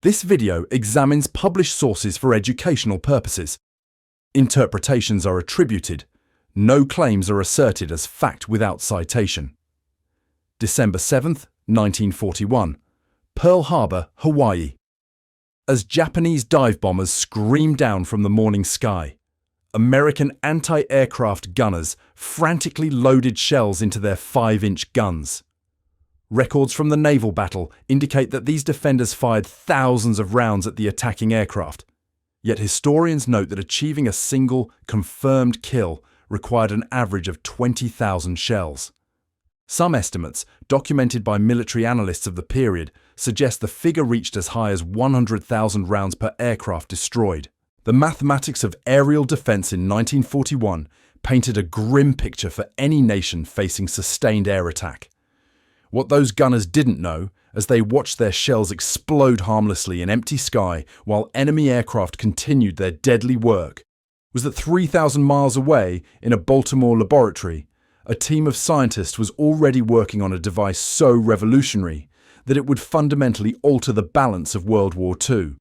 This video examines published sources for educational purposes. Interpretations are attributed. No claims are asserted as fact without citation. December 7th, 1941. Pearl Harbor, Hawaii. As Japanese dive bombers screamed down from the morning sky, American anti-aircraft gunners frantically loaded shells into their 5-inch guns. Records from the naval battle indicate that these defenders fired thousands of rounds at the attacking aircraft. Yet historians note that achieving a single, confirmed kill required an average of 20,000 shells. Some estimates, documented by military analysts of the period, suggest the figure reached as high as 100,000 rounds per aircraft destroyed. The mathematics of aerial defense in 1941 painted a grim picture for any nation facing sustained air attack. What those gunners didn't know, as they watched their shells explode harmlessly in empty sky while enemy aircraft continued their deadly work, was that 3,000 miles away, in a Baltimore laboratory, a team of scientists was already working on a device so revolutionary that it would fundamentally alter the balance of World War II.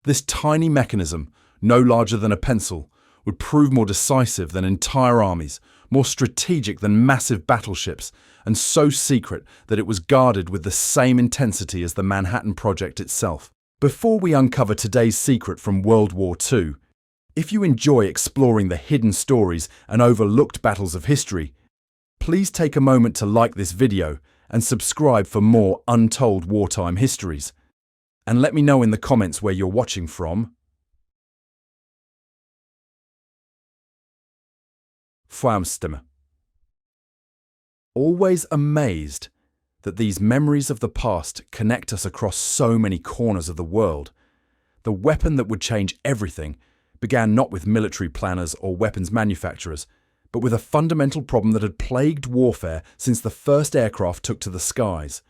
This tiny mechanism, no larger than a pencil, would prove more decisive than entire armies, more strategic than massive battleships, and so secret that it was guarded with the same intensity as the Manhattan Project itself. Before we uncover today's secret from World War II, if you enjoy exploring the hidden stories and overlooked battles of history, please take a moment to like this video and subscribe for more untold wartime histories. And let me know in the comments where you're watching from. Stimme. Always amazed that these memories of the past connect us across so many corners of the world. The weapon that would change everything began not with military planners or weapons manufacturers, but with a fundamental problem that had plagued warfare since the first aircraft took to the skies.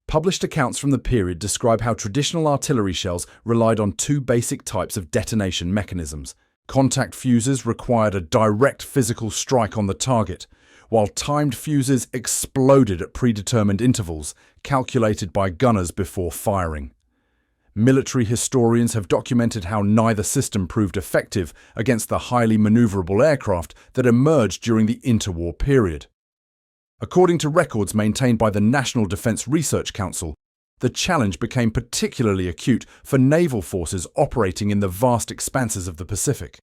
Published accounts from the period describe how traditional artillery shells relied on two basic types of detonation mechanisms. Contact fuses required a direct physical strike on the target, while timed fuses exploded at predetermined intervals, calculated by gunners before firing. Military historians have documented how neither system proved effective against the highly maneuverable aircraft that emerged during the interwar period. According to records maintained by the National Defense Research Council, the challenge became particularly acute for naval forces operating in the vast expanses of the Pacific.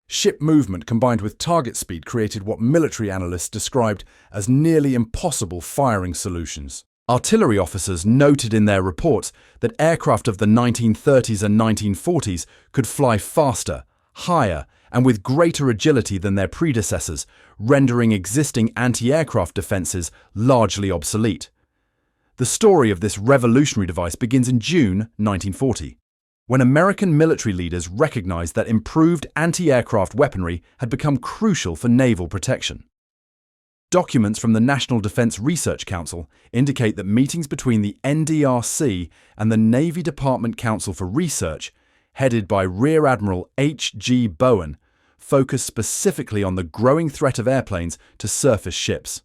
Ship movement combined with target speed created what military analysts described as nearly impossible firing solutions. Artillery officers noted in their reports that aircraft of the 1930s and 1940s could fly faster, higher, and with greater agility than their predecessors, rendering existing anti-aircraft defenses largely obsolete. The story of this revolutionary device begins in June 1940, when American military leaders recognized that improved anti-aircraft weaponry had become crucial for naval protection. Documents from the National Defense Research Council indicate that meetings between the NDRC and the Navy Department Council for Research, headed by Rear Admiral H.G. Bowen, focused specifically on the growing threat of airplanes to surface ships.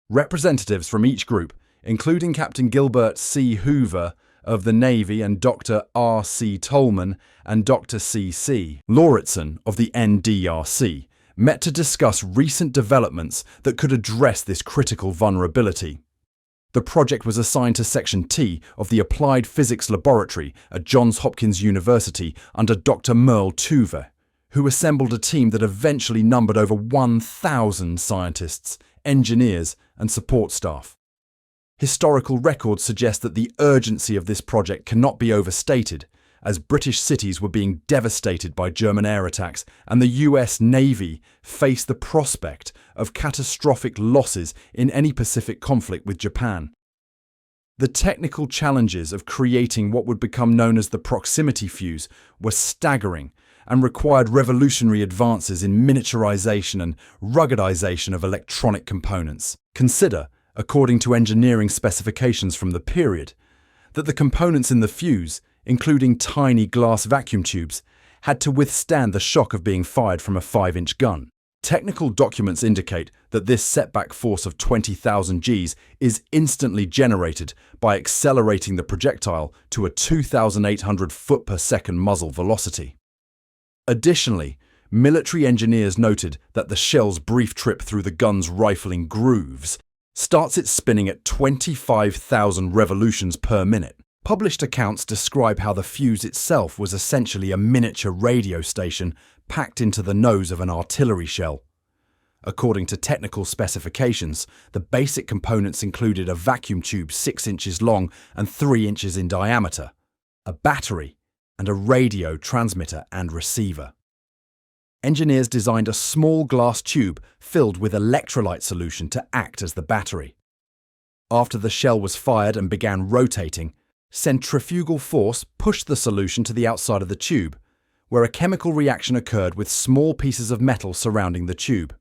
Representatives from each group, including Captain Gilbert C. Hoover of the Navy and Dr. R.C. Tolman and Dr. C.C. Lauritsen of the NDRC, met to discuss recent developments that could address this critical vulnerability. The project was assigned to Section T of the Applied Physics Laboratory at Johns Hopkins University under Dr. Merle Tuve, who assembled a team that eventually numbered over 1,000 scientists, engineers, and support staff. Historical records suggest that the urgency of this project cannot be overstated, as British cities were being devastated by German air attacks and the US Navy faced the prospect of catastrophic losses in any Pacific conflict with Japan. The technical challenges of creating what would become known as the proximity fuse were staggering and required revolutionary advances in miniaturization and ruggedization of electronic components. Consider, according to engineering specifications from the period, that the components in the fuse, including tiny glass vacuum tubes, had to withstand the shock of being fired from a 5-inch gun. Technical documents indicate that this setback force of 20,000 Gs is instantly generated by accelerating the projectile to a 2,800 foot per second muzzle velocity. Additionally, military engineers noted that the shell's brief trip through the gun's rifling grooves starts it spinning at 25,000 revolutions per minute. Published accounts describe how the fuse itself was essentially a miniature radio station packed into the nose of an artillery shell. According to technical specifications, the basic components included a vacuum tube 6 inches long and 3 inches in diameter, a battery, and a radio transmitter and receiver. Engineers designed a small glass tube filled with electrolyte solution to act as the battery. After the shell was fired and began rotating, centrifugal force pushed the solution to the outside of the tube, where a chemical reaction occurred with small pieces of metal surrounding the tube.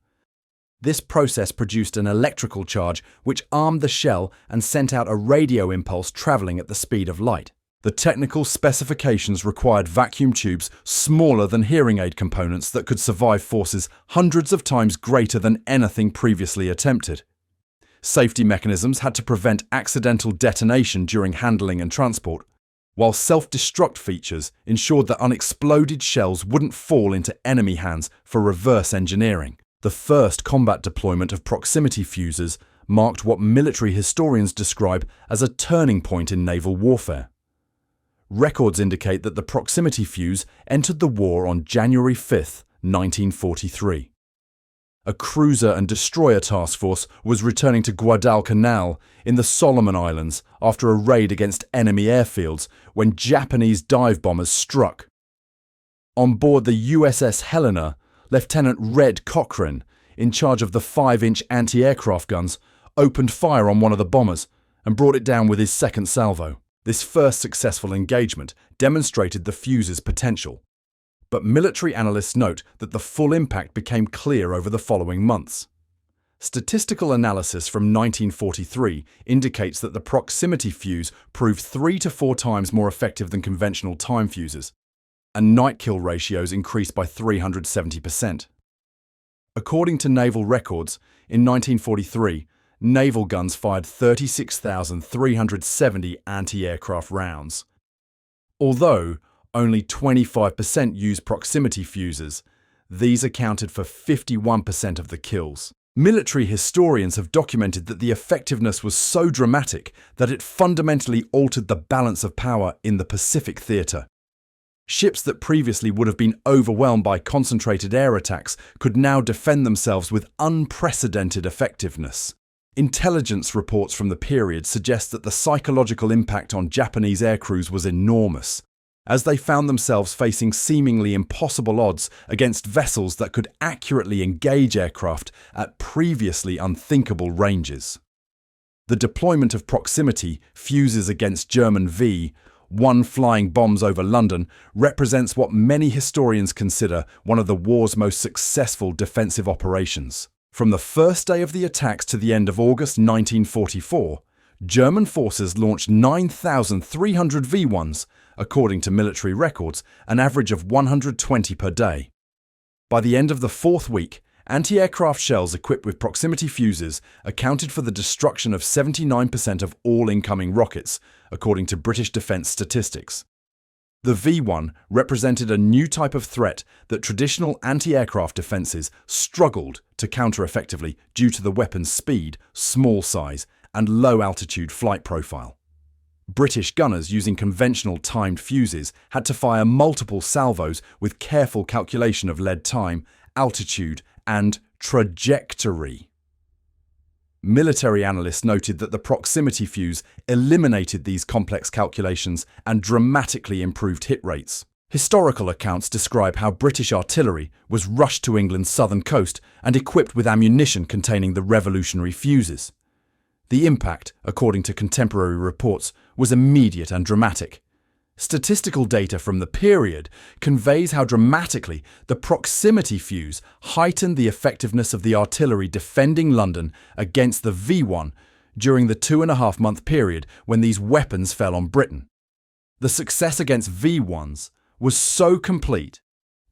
This process produced an electrical charge which armed the shell and sent out a radio impulse traveling at the speed of light. The technical specifications required vacuum tubes smaller than hearing aid components that could survive forces hundreds of times greater than anything previously attempted. Safety mechanisms had to prevent accidental detonation during handling and transport, while self-destruct features ensured that unexploded shells wouldn't fall into enemy hands for reverse engineering. The first combat deployment of proximity fuses marked what military historians describe as a turning point in naval warfare. Records indicate that the proximity fuse entered the war on January 5, 1943. A cruiser and destroyer task force was returning to Guadalcanal in the Solomon Islands after a raid against enemy airfields when Japanese dive bombers struck. On board the USS Helena, Lieutenant Red Cochran, in charge of the 5-inch anti-aircraft guns, opened fire on one of the bombers and brought it down with his second salvo. This first successful engagement demonstrated the fuse's potential. But military analysts note that the full impact became clear over the following months. Statistical analysis from 1943 indicates that the proximity fuse proved 3 to 4 times more effective than conventional time fuses, and night kill ratios increased by 370%. According to naval records, in 1943, naval guns fired 36,370 anti-aircraft rounds. Although only 25% used proximity fuses, these accounted for 51% of the kills. Military historians have documented that the effectiveness was so dramatic that it fundamentally altered the balance of power in the Pacific theater. Ships that previously would have been overwhelmed by concentrated air attacks could now defend themselves with unprecedented effectiveness. Intelligence reports from the period suggest that the psychological impact on Japanese aircrews was enormous, as they found themselves facing seemingly impossible odds against vessels that could accurately engage aircraft at previously unthinkable ranges. The deployment of proximity fuses against German V-1 flying bombs over London represents what many historians consider one of the war's most successful defensive operations. From the first day of the attacks to the end of August 1944, German forces launched 9,300 V-1s, according to military records, an average of 120 per day. By the end of the 4th week, anti-aircraft shells equipped with proximity fuses accounted for the destruction of 79% of all incoming rockets, according to British Defence statistics. The V-1 represented a new type of threat that traditional anti-aircraft defences struggled to counter effectively due to the weapon's speed, small size, and low-altitude flight profile. British gunners using conventional timed fuses had to fire multiple salvos with careful calculation of lead time, altitude, and trajectory. Military analysts noted that the proximity fuse eliminated these complex calculations and dramatically improved hit rates. Historical accounts describe how British artillery was rushed to England's southern coast and equipped with ammunition containing the revolutionary fuses. The impact, according to contemporary reports, was immediate and dramatic. Statistical data from the period conveys how dramatically the proximity fuse heightened the effectiveness of the artillery defending London against the V-1 during the 2.5-month period when these weapons fell on Britain. The success against V-1s was so complete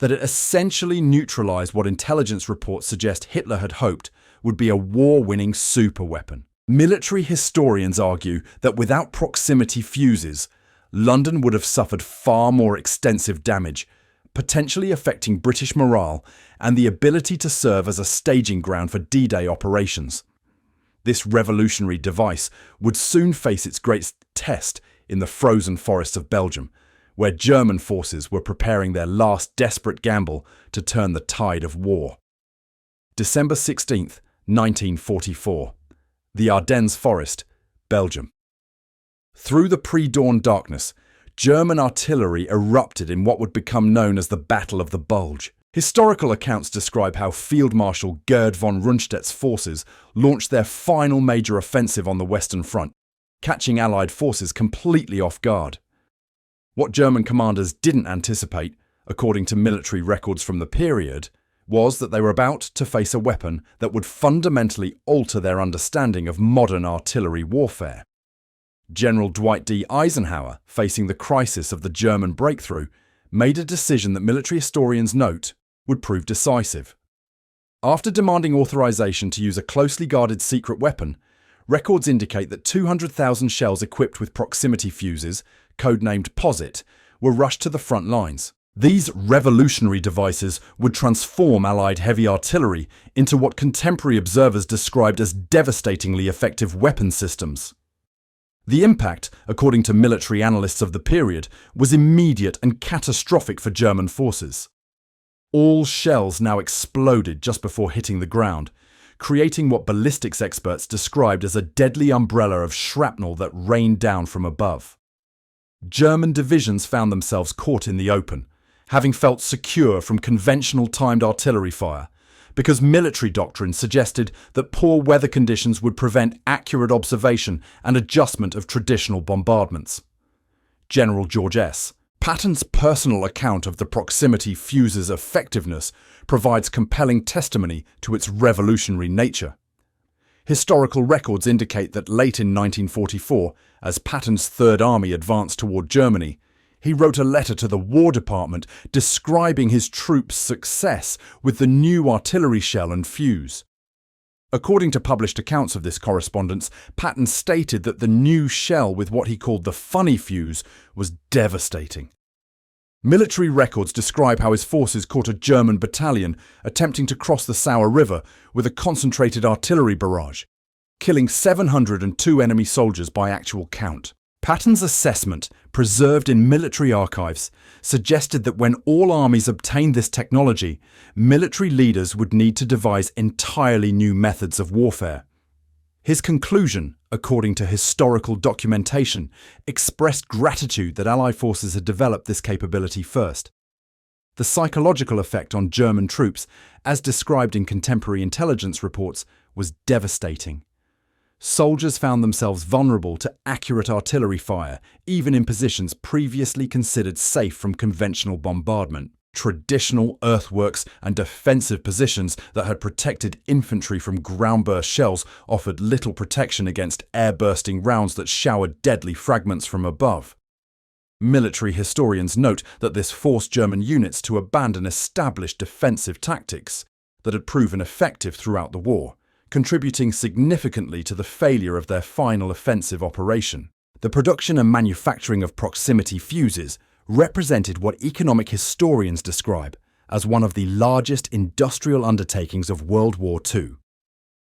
that it essentially neutralized what intelligence reports suggest Hitler had hoped would be a war-winning superweapon. Military historians argue that without proximity fuses, London would have suffered far more extensive damage, potentially affecting British morale and the ability to serve as a staging ground for D-Day operations. This revolutionary device would soon face its greatest test in the frozen forests of Belgium, where German forces were preparing their last desperate gamble to turn the tide of war. December 16th, 1944. The Ardennes Forest, Belgium. Through the pre-dawn darkness, German artillery erupted in what would become known as the Battle of the Bulge. Historical accounts describe how Field Marshal Gerd von Rundstedt's forces launched their final major offensive on the Western Front, catching Allied forces completely off guard. What German commanders didn't anticipate, according to military records from the period, was that they were about to face a weapon that would fundamentally alter their understanding of modern artillery warfare. General Dwight D. Eisenhower, facing the crisis of the German breakthrough, made a decision that military historians note would prove decisive. After demanding authorization to use a closely guarded secret weapon, records indicate that 200,000 shells equipped with proximity fuses, codenamed POSIT, were rushed to the front lines. These revolutionary devices would transform Allied heavy artillery into what contemporary observers described as devastatingly effective weapon systems. The impact, according to military analysts of the period, was immediate and catastrophic for German forces. All shells now exploded just before hitting the ground, creating what ballistics experts described as a deadly umbrella of shrapnel that rained down from above. German divisions found themselves caught in the open, having felt secure from conventional timed artillery fire, because military doctrine suggested that poor weather conditions would prevent accurate observation and adjustment of traditional bombardments. General George S. Patton's personal account of the proximity fuse's effectiveness provides compelling testimony to its revolutionary nature. Historical records indicate that late in 1944, as Patton's Third Army advanced toward Germany, he wrote a letter to the War Department describing his troops' success with the new artillery shell and fuse. According to published accounts of this correspondence, Patton stated that the new shell with what he called the funny fuse was devastating. Military records describe how his forces caught a German battalion attempting to cross the Sauer River with a concentrated artillery barrage, killing 702 enemy soldiers by actual count. Patton's assessment, preserved in military archives, suggested that when all armies obtained this technology, military leaders would need to devise entirely new methods of warfare. His conclusion, according to historical documentation, expressed gratitude that Allied forces had developed this capability first. The psychological effect on German troops, as described in contemporary intelligence reports, was devastating. Soldiers found themselves vulnerable to accurate artillery fire, even in positions previously considered safe from conventional bombardment. Traditional earthworks and defensive positions that had protected infantry from ground-burst shells offered little protection against air-bursting rounds that showered deadly fragments from above. Military historians note that this forced German units to abandon established defensive tactics that had proven effective throughout the war, contributing significantly to the failure of their final offensive operation. The production and manufacturing of proximity fuses represented what economic historians describe as one of the largest industrial undertakings of World War II.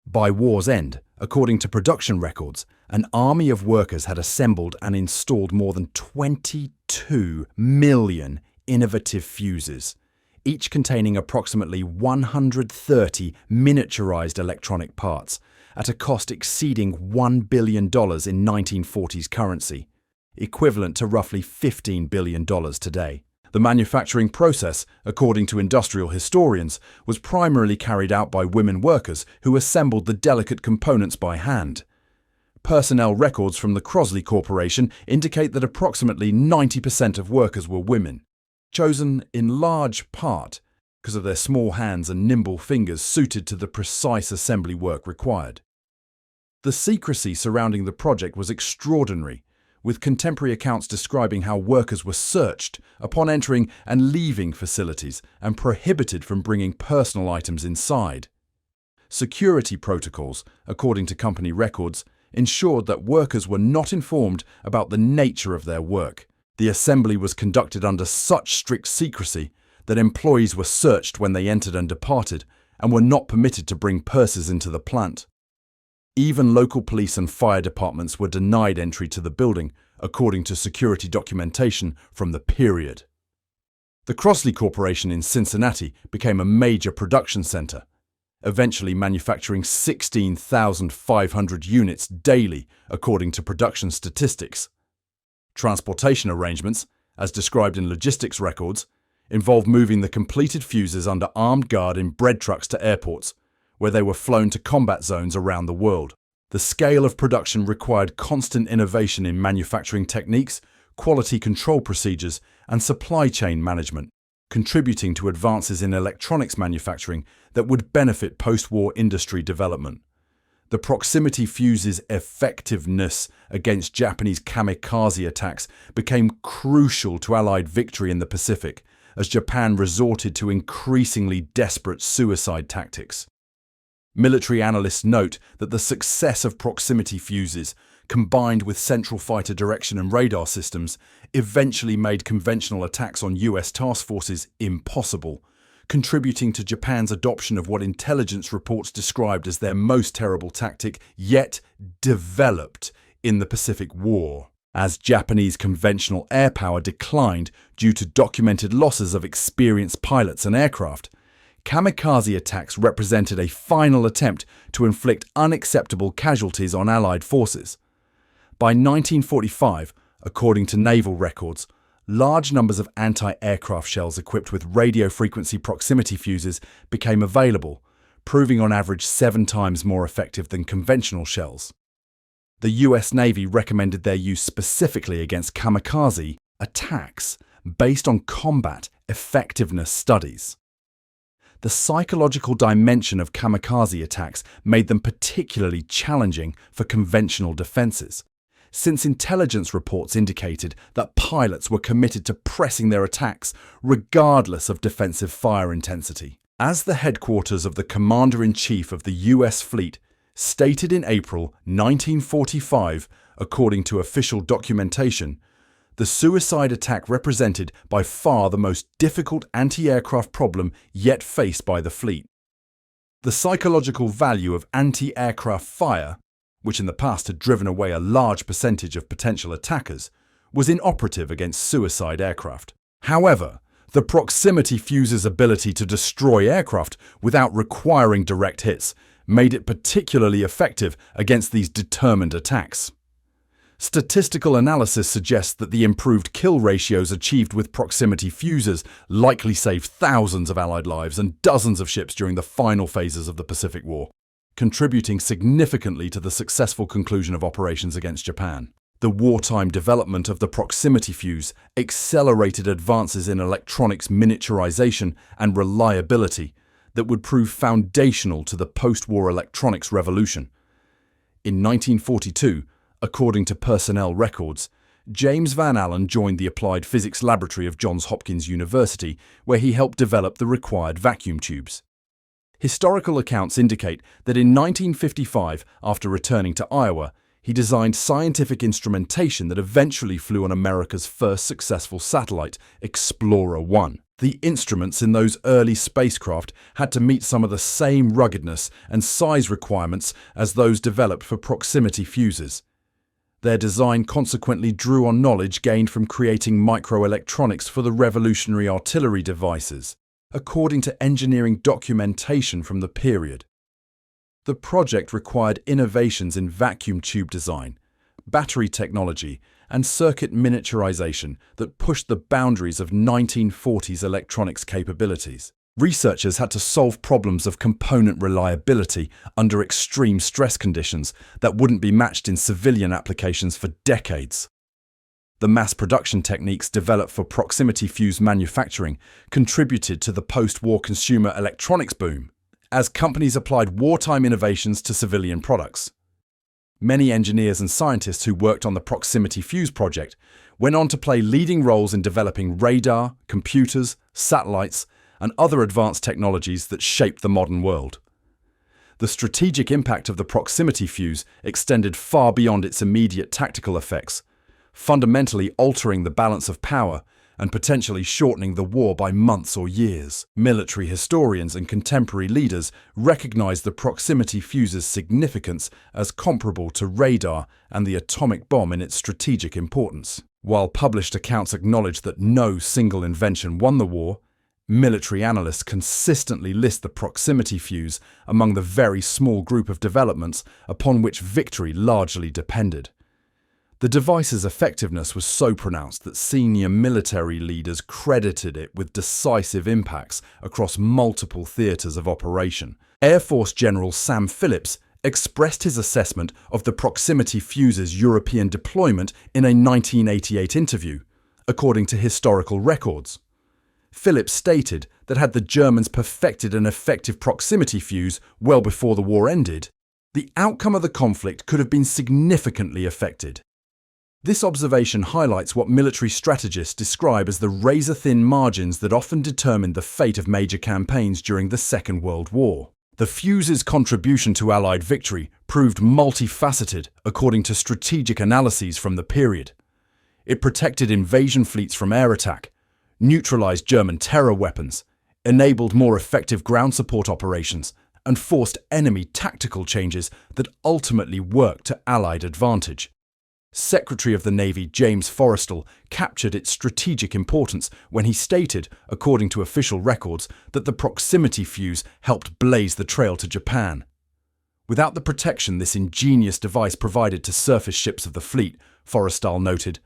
By war's end, according to production records, an army of workers had assembled and installed more than 22 million innovative fuses, each containing approximately 130 miniaturized electronic parts, at a cost exceeding $1 billion in 1940s currency, equivalent to roughly $15 billion today. The manufacturing process, according to industrial historians, was primarily carried out by women workers who assembled the delicate components by hand. Personnel records from the Crosley Corporation indicate that approximately 90% of workers were women, chosen in large part because of their small hands and nimble fingers suited to the precise assembly work required. The secrecy surrounding the project was extraordinary, with contemporary accounts describing how workers were searched upon entering and leaving facilities and prohibited from bringing personal items inside. Security protocols, according to company records, ensured that workers were not informed about the nature of their work. The assembly was conducted under such strict secrecy that employees were searched when they entered and departed and were not permitted to bring purses into the plant. Even local police and fire departments were denied entry to the building, according to security documentation from the period. The Crossley Corporation in Cincinnati became a major production center, eventually manufacturing 16,500 units daily, according to production statistics. Transportation arrangements, as described in logistics records, involved moving the completed fuses under armed guard in bread trucks to airports, where they were flown to combat zones around the world. The scale of production required constant innovation in manufacturing techniques, quality control procedures, and supply chain management, contributing to advances in electronics manufacturing that would benefit post-war industry development. The proximity fuse's effectiveness against Japanese kamikaze attacks became crucial to Allied victory in the Pacific, as Japan resorted to increasingly desperate suicide tactics. Military analysts note that the success of proximity fuses, combined with central fighter direction and radar systems, eventually made conventional attacks on US task forces impossible, contributing to Japan's adoption of what intelligence reports described as their most terrible tactic yet developed in the Pacific War. As Japanese conventional air power declined due to documented losses of experienced pilots and aircraft, kamikaze attacks represented a final attempt to inflict unacceptable casualties on Allied forces. By 1945, according to naval records, large numbers of anti-aircraft shells equipped with radio frequency proximity fuses became available, proving on average 7 times more effective than conventional shells. The US Navy recommended their use specifically against kamikaze attacks based on combat effectiveness studies. The psychological dimension of kamikaze attacks made them particularly challenging for conventional defenses, since intelligence reports indicated that pilots were committed to pressing their attacks regardless of defensive fire intensity. As the headquarters of the Commander-in-Chief of the US Fleet stated in April 1945, according to official documentation, the suicide attack represented by far the most difficult anti-aircraft problem yet faced by the fleet. The psychological value of anti-aircraft fire, which in the past had driven away a large percentage of potential attackers, was inoperative against suicide aircraft. However, the proximity fuse's ability to destroy aircraft without requiring direct hits made it particularly effective against these determined attacks. Statistical analysis suggests that the improved kill ratios achieved with proximity fuses likely saved thousands of Allied lives and dozens of ships during the final phases of the Pacific War, contributing significantly to the successful conclusion of operations against Japan. The wartime development of the proximity fuse accelerated advances in electronics miniaturization and reliability that would prove foundational to the post-war electronics revolution. In 1942, according to personnel records, James Van Allen joined the Applied Physics Laboratory of Johns Hopkins University, where he helped develop the required vacuum tubes. Historical accounts indicate that in 1955, after returning to Iowa, he designed scientific instrumentation that eventually flew on America's first successful satellite, Explorer 1. The instruments in those early spacecraft had to meet some of the same ruggedness and size requirements as those developed for proximity fuses. Their design consequently drew on knowledge gained from creating microelectronics for the revolutionary artillery devices, according to engineering documentation from the period. The project required innovations in vacuum tube design, battery technology, and circuit miniaturization that pushed the boundaries of 1940s electronics capabilities. Researchers had to solve problems of component reliability under extreme stress conditions that wouldn't be matched in civilian applications for decades. The mass production techniques developed for proximity fuse manufacturing contributed to the post-war consumer electronics boom, as companies applied wartime innovations to civilian products. Many engineers and scientists who worked on the proximity fuse project went on to play leading roles in developing radar, computers, satellites, and other advanced technologies that shaped the modern world. The strategic impact of the proximity fuse extended far beyond its immediate tactical effects, fundamentally altering the balance of power and potentially shortening the war by months or years. Military historians and contemporary leaders recognize the proximity fuse's significance as comparable to radar and the atomic bomb in its strategic importance. While published accounts acknowledge that no single invention won the war, military analysts consistently list the proximity fuse among the very small group of developments upon which victory largely depended. The device's effectiveness was so pronounced that senior military leaders credited it with decisive impacts across multiple theatres of operation. Air Force General Sam Phillips expressed his assessment of the proximity fuse's European deployment in a 1988 interview, according to historical records. Phillips stated that had the Germans perfected an effective proximity fuse well before the war ended, the outcome of the conflict could have been significantly affected. This observation highlights what military strategists describe as the razor-thin margins that often determined the fate of major campaigns during the Second World War. The fuse's contribution to Allied victory proved multifaceted according to strategic analyses from the period. It protected invasion fleets from air attack, neutralized German terror weapons, enabled more effective ground support operations, and forced enemy tactical changes that ultimately worked to Allied advantage. Secretary of the Navy James Forrestal captured its strategic importance when he stated, according to official records, that the proximity fuse helped blaze the trail to Japan. Without the protection this ingenious device provided to surface ships of the fleet, Forrestal noted,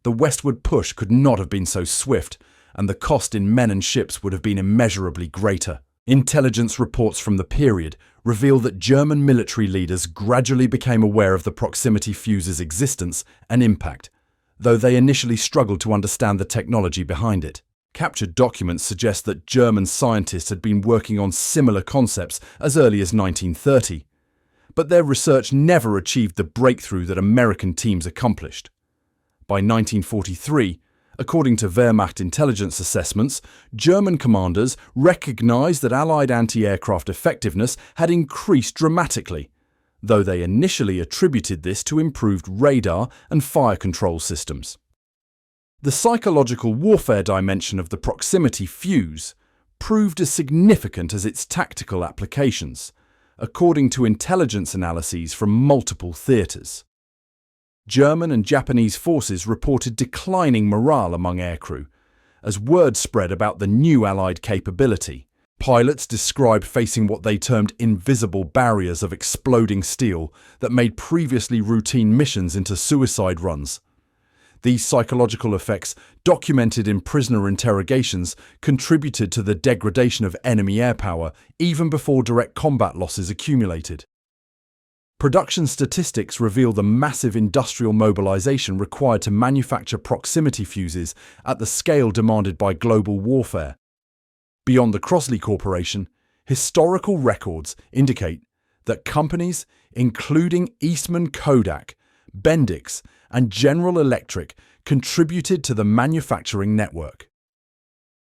the westward push could not have been so swift, and the cost in men and ships would have been immeasurably greater. Intelligence reports from the period reveal that German military leaders gradually became aware of the proximity fuse's existence and impact, though they initially struggled to understand the technology behind it. Captured documents suggest that German scientists had been working on similar concepts as early as 1930, but their research never achieved the breakthrough that American teams accomplished. By 1943, according to Wehrmacht intelligence assessments, German commanders recognized that Allied anti-aircraft effectiveness had increased dramatically, though they initially attributed this to improved radar and fire control systems. The psychological warfare dimension of the proximity fuse proved as significant as its tactical applications, according to intelligence analyses from multiple theatres. German and Japanese forces reported declining morale among aircrew, as word spread about the new Allied capability. Pilots described facing what they termed invisible barriers of exploding steel that made previously routine missions into suicide runs. These psychological effects, documented in prisoner interrogations, contributed to the degradation of enemy air power even before direct combat losses accumulated. Production statistics reveal the massive industrial mobilization required to manufacture proximity fuses at the scale demanded by global warfare. Beyond the Crosley Corporation, historical records indicate that companies, including Eastman Kodak, Bendix, and General Electric, contributed to the manufacturing network.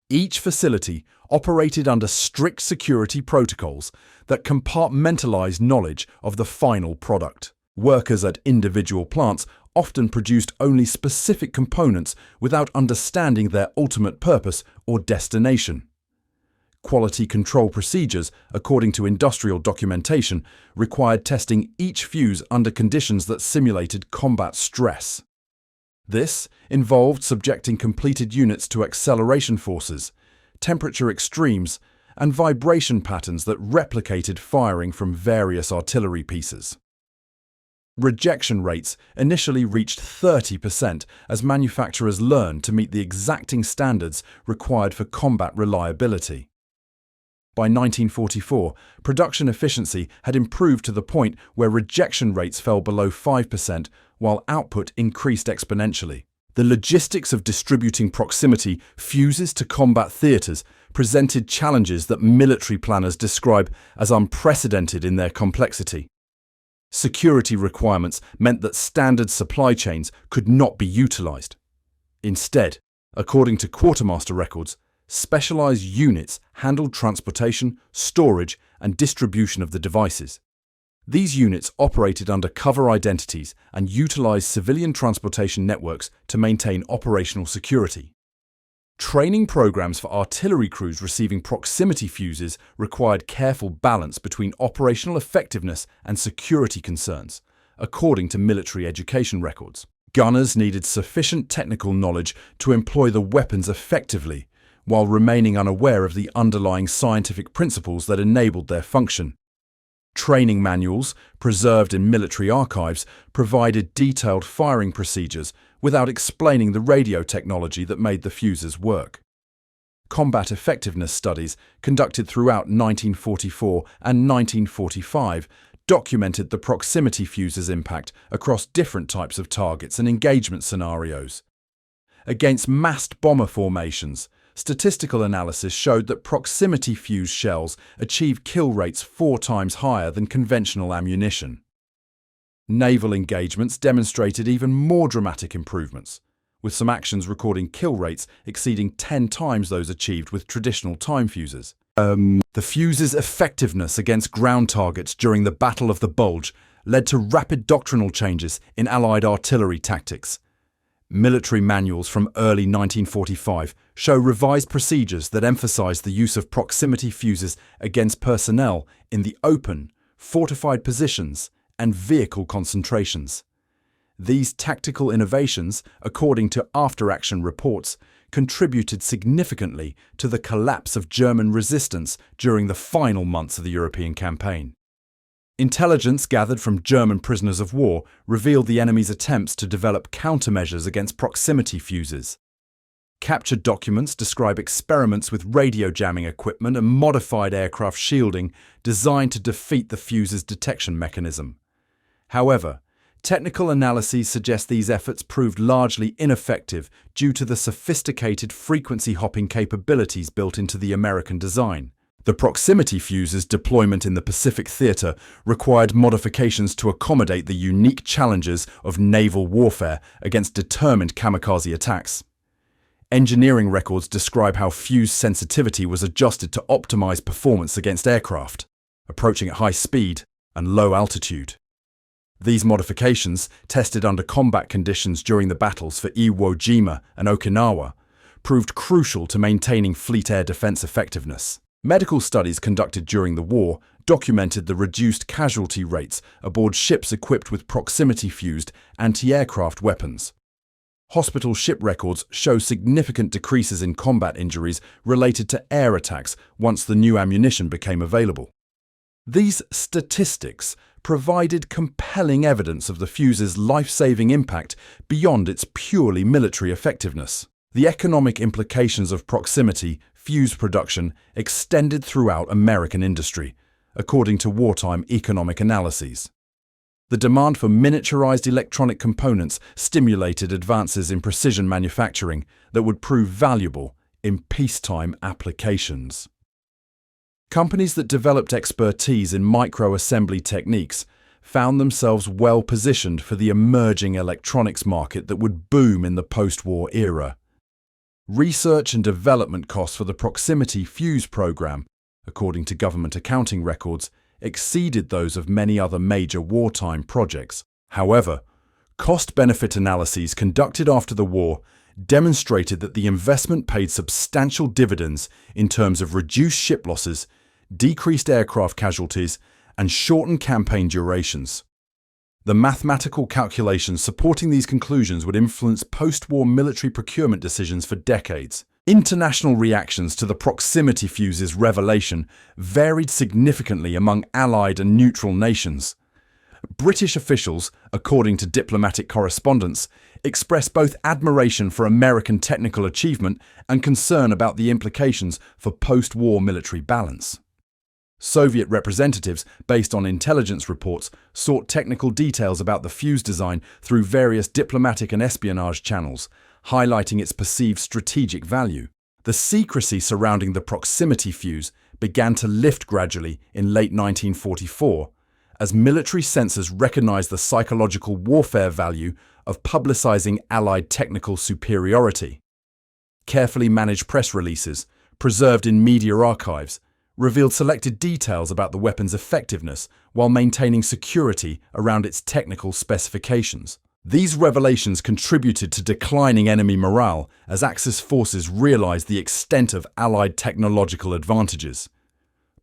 Each facility operated under strict security protocols that compartmentalized knowledge of the final product. Workers at individual plants often produced only specific components without understanding their ultimate purpose or destination. Quality control procedures, according to industrial documentation, required testing each fuse under conditions that simulated combat stress. This involved subjecting completed units to acceleration forces, temperature extremes, and vibration patterns that replicated firing from various artillery pieces. Rejection rates initially reached 30% as manufacturers learned to meet the exacting standards required for combat reliability. By 1944, production efficiency had improved to the point where rejection rates fell below 5%, while output increased exponentially. The logistics of distributing proximity fuses to combat theatres presented challenges that military planners describe as unprecedented in their complexity. Security requirements meant that standard supply chains could not be utilized. Instead, according to quartermaster records, specialized units handled transportation, storage, and distribution of the devices. These units operated under cover identities and utilized civilian transportation networks to maintain operational security. Training programs for artillery crews receiving proximity fuses required careful balance between operational effectiveness and security concerns, according to military education records. Gunners needed sufficient technical knowledge to employ the weapons effectively, while remaining unaware of the underlying scientific principles that enabled their function. Training manuals, preserved in military archives, provided detailed firing procedures without explaining the radio technology that made the fuses work. Combat effectiveness studies conducted throughout 1944 and 1945 documented the proximity fuse's impact across different types of targets and engagement scenarios. Against massed bomber formations, statistical analysis showed that proximity fuse shells achieved kill rates 4 times higher than conventional ammunition. Naval engagements demonstrated even more dramatic improvements, with some actions recording kill rates exceeding 10 times those achieved with traditional time fuses. The fuse's effectiveness against ground targets during the Battle of the Bulge led to rapid doctrinal changes in Allied artillery tactics. Military manuals from early 1945 show revised procedures that emphasize the use of proximity fuses against personnel in the open, fortified positions, and vehicle concentrations. These tactical innovations, according to after-action reports, contributed significantly to the collapse of German resistance during the final months of the European campaign. Intelligence gathered from German prisoners of war revealed the enemy's attempts to develop countermeasures against proximity fuses. Captured documents describe experiments with radio jamming equipment and modified aircraft shielding designed to defeat the fuse's detection mechanism. However, technical analyses suggest these efforts proved largely ineffective due to the sophisticated frequency hopping capabilities built into the American design. The proximity fuse's deployment in the Pacific Theater required modifications to accommodate the unique challenges of naval warfare against determined kamikaze attacks. Engineering records describe how fuse sensitivity was adjusted to optimize performance against aircraft, approaching at high speed and low altitude. These modifications, tested under combat conditions during the battles for Iwo Jima and Okinawa, proved crucial to maintaining fleet air defense effectiveness. Medical studies conducted during the war documented the reduced casualty rates aboard ships equipped with proximity-fused anti-aircraft weapons. Hospital ship records show significant decreases in combat injuries related to air attacks once the new ammunition became available. These statistics provided compelling evidence of the fuse's life-saving impact beyond its purely military effectiveness. The economic implications of proximity fuse production extended throughout American industry, according to wartime economic analyses. The demand for miniaturized electronic components stimulated advances in precision manufacturing that would prove valuable in peacetime applications. Companies that developed expertise in micro-assembly techniques found themselves well positioned for the emerging electronics market that would boom in the post-war era. Research and development costs for the proximity fuse program, according to government accounting records, exceeded those of many other major wartime projects. However, cost-benefit analyses conducted after the war demonstrated that the investment paid substantial dividends in terms of reduced ship losses, decreased aircraft casualties, and shortened campaign durations. The mathematical calculations supporting these conclusions would influence post-war military procurement decisions for decades. International reactions to the proximity fuse's revelation varied significantly among Allied and neutral nations. British officials, according to diplomatic correspondence, expressed both admiration for American technical achievement and concern about the implications for post-war military balance. Soviet representatives, based on intelligence reports, sought technical details about the fuse design through various diplomatic and espionage channels, highlighting its perceived strategic value. The secrecy surrounding the proximity fuse began to lift gradually in late 1944, as military censors recognized the psychological warfare value of publicizing Allied technical superiority. Carefully managed press releases, preserved in media archives, revealed selected details about the weapon's effectiveness while maintaining security around its technical specifications. These revelations contributed to declining enemy morale as Axis forces realized the extent of Allied technological advantages.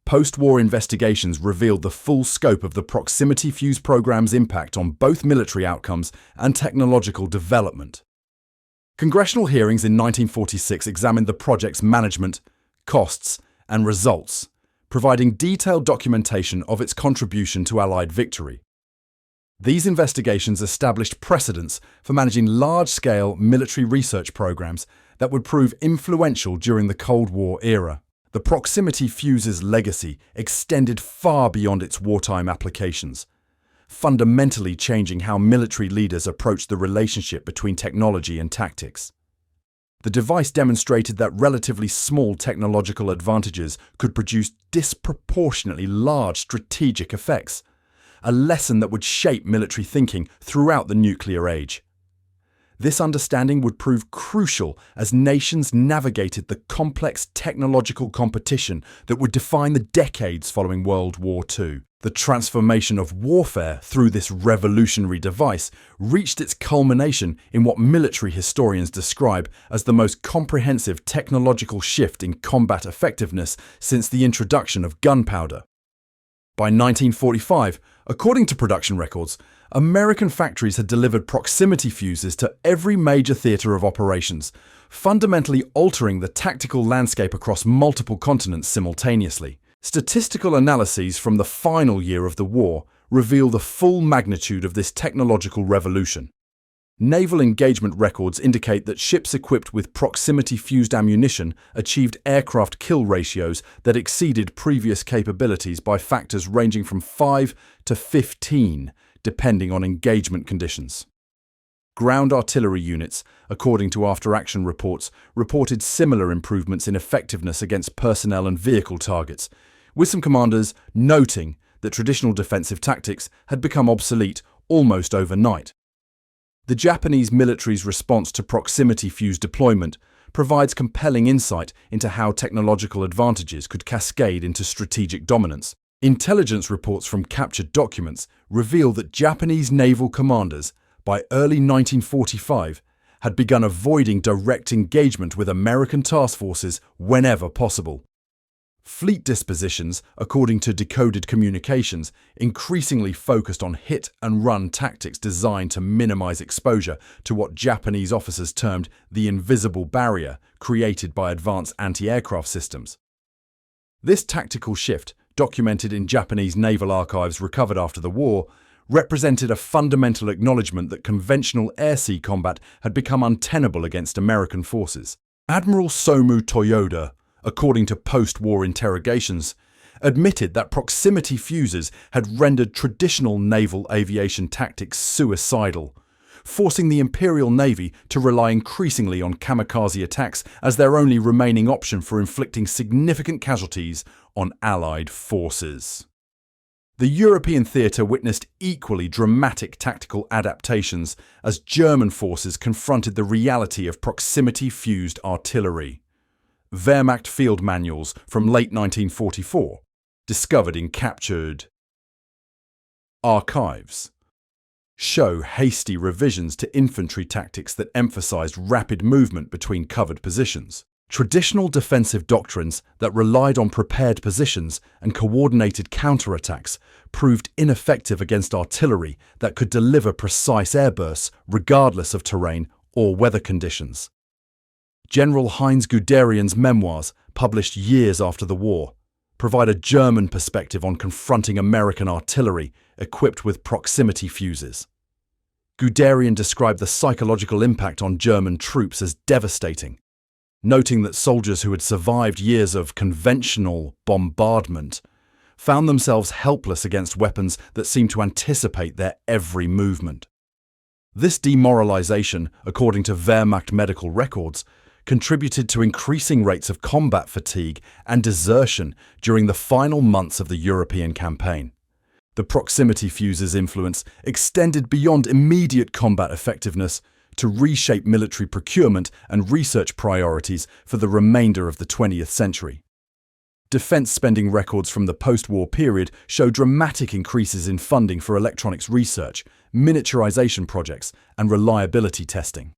Post-war investigations revealed the full scope of the proximity fuse program's impact on both military outcomes and technological development. Congressional hearings in 1946 examined the project's management, costs, and results, providing detailed documentation of its contribution to Allied victory. These investigations established precedents for managing large-scale military research programs that would prove influential during the Cold War era. The proximity fuse's legacy extended far beyond its wartime applications, fundamentally changing how military leaders approached the relationship between technology and tactics. The device demonstrated that relatively small technological advantages could produce disproportionately large strategic effects, a lesson that would shape military thinking throughout the nuclear age. This understanding would prove crucial as nations navigated the complex technological competition that would define the decades following World War II. The transformation of warfare through this revolutionary device reached its culmination in what military historians describe as the most comprehensive technological shift in combat effectiveness since the introduction of gunpowder. By 1945, according to production records, American factories had delivered proximity fuses to every major theatre of operations, fundamentally altering the tactical landscape across multiple continents simultaneously. Statistical analyses from the final year of the war reveal the full magnitude of this technological revolution. Naval engagement records indicate that ships equipped with proximity-fused ammunition achieved aircraft kill ratios that exceeded previous capabilities by factors ranging from 5 to 15, depending on engagement conditions. Ground artillery units, according to after-action reports, reported similar improvements in effectiveness against personnel and vehicle targets, with some commanders noting that traditional defensive tactics had become obsolete almost overnight. The Japanese military's response to proximity fuse deployment provides compelling insight into how technological advantages could cascade into strategic dominance. Intelligence reports from captured documents reveal that Japanese naval commanders, by early 1945, had begun avoiding direct engagement with American task forces whenever possible. Fleet dispositions, according to decoded communications, increasingly focused on hit-and-run tactics designed to minimize exposure to what Japanese officers termed the invisible barrier created by advanced anti-aircraft systems. This tactical shift, documented in Japanese naval archives recovered after the war, represented a fundamental acknowledgement that conventional air-sea combat had become untenable against American forces. Admiral Somu Toyoda, according to post-war interrogations, admitted that proximity fuses had rendered traditional naval aviation tactics suicidal, forcing the Imperial Navy to rely increasingly on kamikaze attacks as their only remaining option for inflicting significant casualties on Allied forces. The European theatre witnessed equally dramatic tactical adaptations as German forces confronted the reality of proximity-fused artillery. Wehrmacht field manuals from late 1944, discovered in captured archives, show hasty revisions to infantry tactics that emphasized rapid movement between covered positions. Traditional defensive doctrines that relied on prepared positions and coordinated counterattacks proved ineffective against artillery that could deliver precise airbursts regardless of terrain or weather conditions. General Heinz Guderian's memoirs, published years after the war, provide a German perspective on confronting American artillery equipped with proximity fuses. Guderian described the psychological impact on German troops as devastating, noting that soldiers who had survived years of conventional bombardment found themselves helpless against weapons that seemed to anticipate their every movement. This demoralization, according to Wehrmacht medical records, contributed to increasing rates of combat fatigue and desertion during the final months of the European campaign. The proximity fuse's influence extended beyond immediate combat effectiveness to reshape military procurement and research priorities for the remainder of the 20th century. Defense spending records from the post-war period show dramatic increases in funding for electronics research, miniaturization projects, and reliability testing.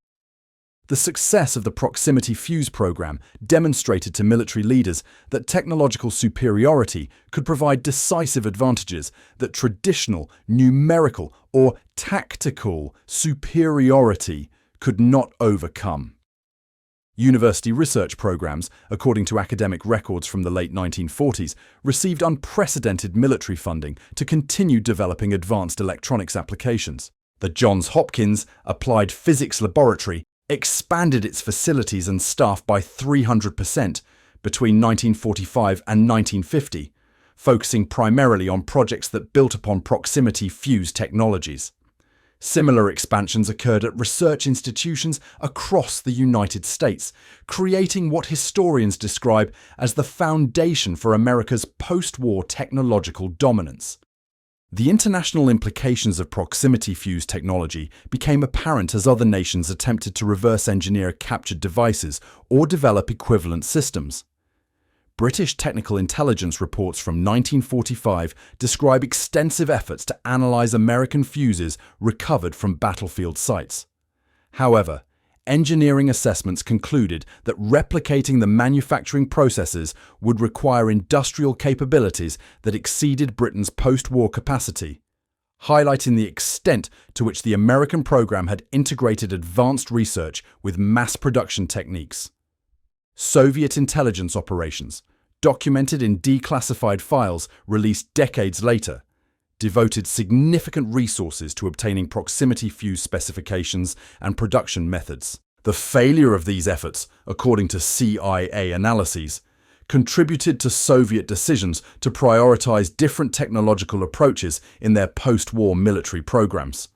The success of the proximity fuse program demonstrated to military leaders that technological superiority could provide decisive advantages that traditional, numerical, or tactical superiority could not overcome. University research programs, according to academic records from the late 1940s, received unprecedented military funding to continue developing advanced electronics applications. The Johns Hopkins Applied Physics Laboratory expanded its facilities and staff by 300% between 1945 and 1950, focusing primarily on projects that built upon proximity fuse technologies. Similar expansions occurred at research institutions across the United States, creating what historians describe as the foundation for America's post-war technological dominance. The international implications of proximity fuse technology became apparent as other nations attempted to reverse engineer captured devices or develop equivalent systems. British technical intelligence reports from 1945 describe extensive efforts to analyze American fuses recovered from battlefield sites. However, engineering assessments concluded that replicating the manufacturing processes would require industrial capabilities that exceeded Britain's post-war capacity, highlighting the extent to which the American program had integrated advanced research with mass production techniques. Soviet intelligence operations, documented in declassified files released decades later, devoted significant resources to obtaining proximity fuse specifications and production methods. The failure of these efforts, according to CIA analyses, contributed to Soviet decisions to prioritize different technological approaches in their post-war military programs.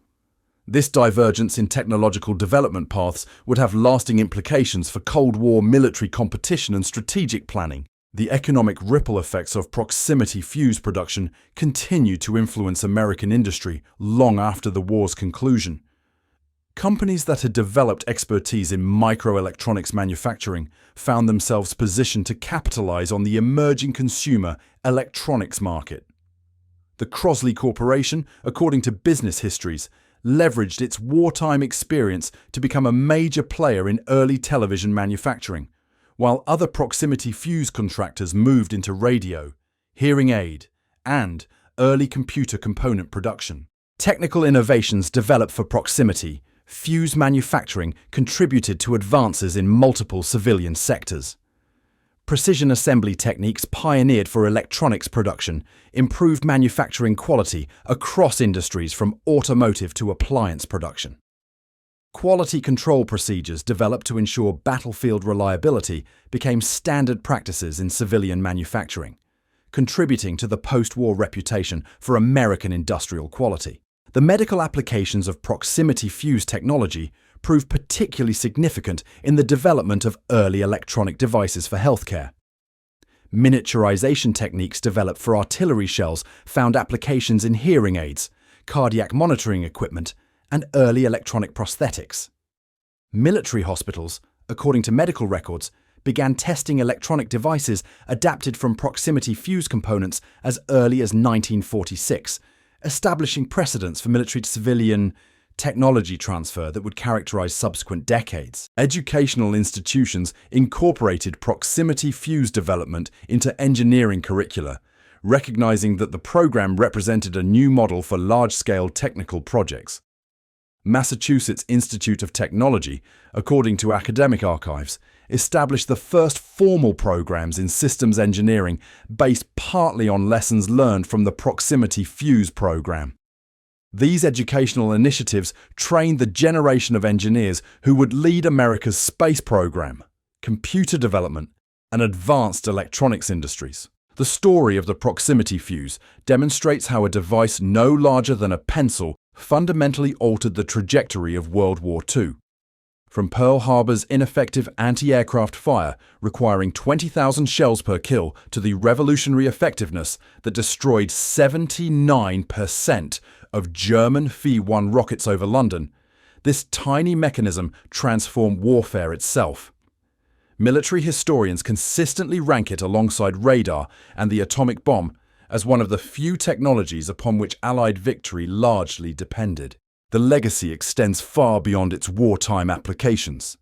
This divergence in technological development paths would have lasting implications for Cold War military competition and strategic planning. The economic ripple effects of proximity fuse production continued to influence American industry long after the war's conclusion. Companies that had developed expertise in microelectronics manufacturing found themselves positioned to capitalize on the emerging consumer electronics market. The Crosley Corporation, according to business histories, leveraged its wartime experience to become a major player in early television manufacturing, while other proximity fuse contractors moved into radio, hearing aid, and early computer component production. Technical innovations developed for proximity fuse manufacturing contributed to advances in multiple civilian sectors. Precision assembly techniques pioneered for electronics production improved manufacturing quality across industries from automotive to appliance production. Quality control procedures developed to ensure battlefield reliability became standard practices in civilian manufacturing, contributing to the post-war reputation for American industrial quality. The medical applications of proximity fuse technology proved particularly significant in the development of early electronic devices for healthcare. Miniaturization techniques developed for artillery shells found applications in hearing aids, cardiac monitoring equipment, and early electronic prosthetics. Military hospitals, according to medical records, began testing electronic devices adapted from proximity fuse components as early as 1946, establishing precedents for military-to-civilian technology transfer that would characterize subsequent decades. Educational institutions incorporated proximity fuse development into engineering curricula, recognizing that the program represented a new model for large-scale technical projects. Massachusetts Institute of Technology, according to academic archives, established the first formal programs in systems engineering based partly on lessons learned from the proximity fuse program. These educational initiatives trained the generation of engineers who would lead America's space program, computer development, and advanced electronics industries. The story of the proximity fuse demonstrates how a device no larger than a pencil fundamentally altered the trajectory of World War II. From Pearl Harbor's ineffective anti-aircraft fire requiring 20,000 shells per kill to the revolutionary effectiveness that destroyed 79% of German V-1 rockets over London, this tiny mechanism transformed warfare itself. Military historians consistently rank it alongside radar and the atomic bomb as one of the few technologies upon which Allied victory largely depended. The legacy extends far beyond its wartime applications.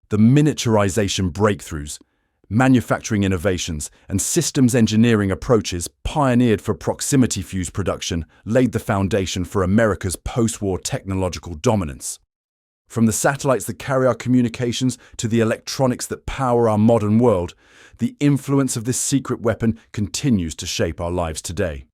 The miniaturization breakthroughs, manufacturing innovations, and systems engineering approaches pioneered for proximity fuse production laid the foundation for America's post-war technological dominance. From the satellites that carry our communications to the electronics that power our modern world, the influence of this secret weapon continues to shape our lives today.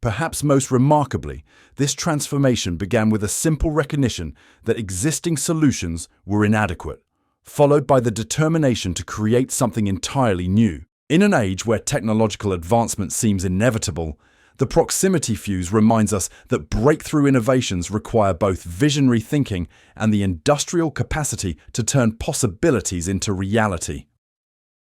Perhaps most remarkably, this transformation began with a simple recognition that existing solutions were inadequate, followed by the determination to create something entirely new. In an age where technological advancement seems inevitable, the proximity fuse reminds us that breakthrough innovations require both visionary thinking and the industrial capacity to turn possibilities into reality.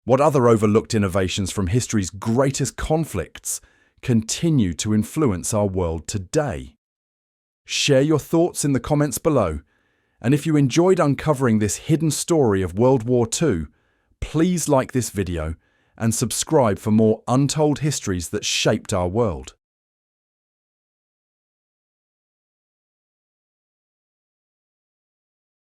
What other overlooked innovations from history's greatest conflicts continue to influence our world today? Share your thoughts in the comments below, and if you enjoyed uncovering this hidden story of World War II, please like this video and subscribe for more untold histories that shaped our world.